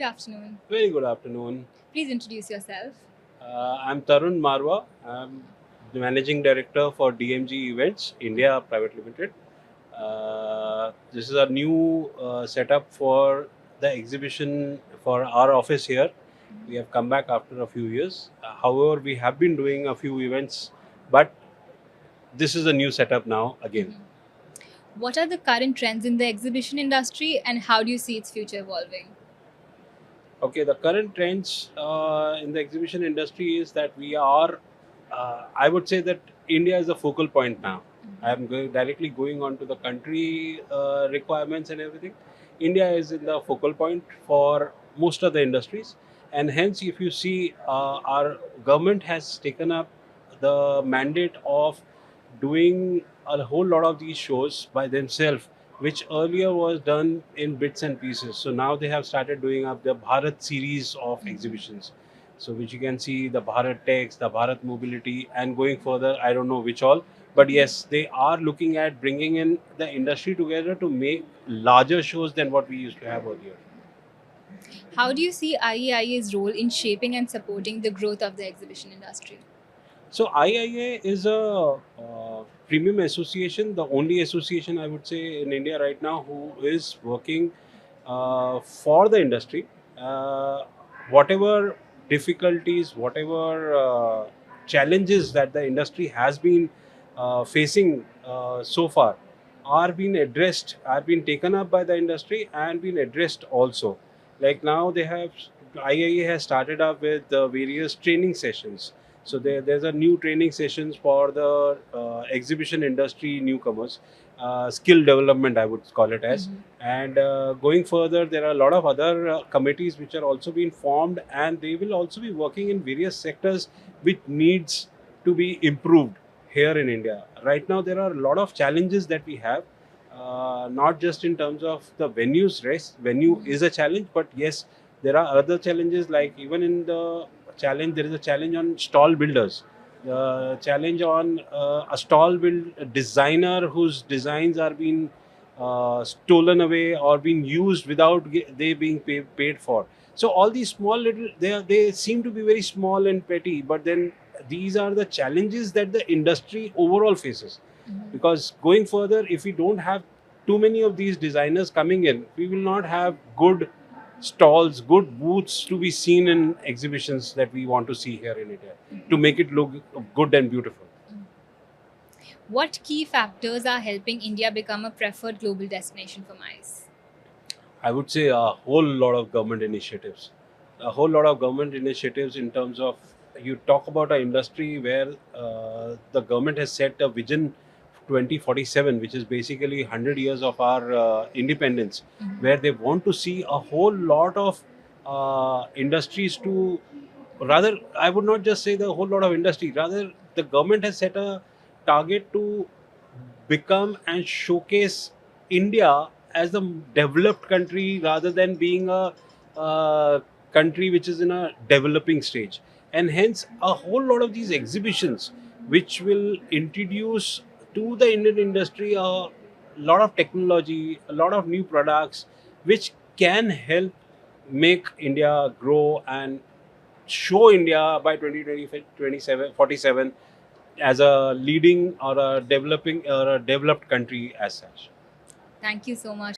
afternoon. Very good afternoon. Please introduce yourself. I'm Tarun Marwa. I'm the Managing Director for DMG Events India Private Limited. This is a new setup for the exhibition for our office here. We have come back after a few years. However, we have been doing a few events, but this is a new setup now again. What are the current trends in the exhibition industry and how do you see its future evolving? Okay, the current trends in the exhibition industry is that I would say that India is the focal point now. I am directly going on to the country requirements and everything. India is in the focal point for most of the industries, and hence, if you see, our government has taken up the mandate of doing a whole lot of these shows by themselves, which earlier was done in bits and pieces. So now they have started doing up the Bharat series of exhibitions. So which you can see the Bharat Text, the Bharat Mobility, and going further, I don't know which all. But yes, they are looking at bringing in the industry together to make larger shows than what we used to have earlier. How do you see IEIA's role in shaping and supporting the growth of the exhibition industry? So IIA is a premium association, the only association I would say in India right now who is working for the industry. Whatever difficulties, whatever challenges that the industry has been facing so far are being taken up by the industry and been addressed also. Like now they have IIA has started up with various training sessions. So there's a new training sessions for the exhibition industry newcomers, skill development I would call it as. And going further, there are a lot of other committees which are also being formed, and they will also be working in various sectors which needs to be improved here in India. Right now, there are a lot of challenges that we have. Not just in terms of the venues rest. Venue is a challenge, but yes, there are other challenges like even in the challenge, there is a challenge on stall builders. The challenge on a stall build designer whose designs are being stolen away or being used without they being paid for. So all these small little they seem to be very small and petty, but then these are the challenges that the industry overall faces. Because going further, if we don't have too many of these designers coming in, we will not have good stalls, good booths to be seen in exhibitions that we want to see here in India to make it look good and beautiful. What key factors are helping India become a preferred global destination for MICE? I would say a whole lot of government initiatives. A whole lot of government initiatives in terms of you talk about an industry where the government has set a vision 2047, which is basically 100 years of our independence, where they want to see a whole lot of industries to rather, I would not just say the whole lot of industry, rather, the government has set a target to become and showcase India as a developed country rather than being a country which is in a developing stage. And hence, a whole lot of these exhibitions, which will introduce to the Indian industry a lot of technology, a lot of new products, which can help make India grow and show India by 2047 as a leading or a developing or a developed country as such. Thank you so much.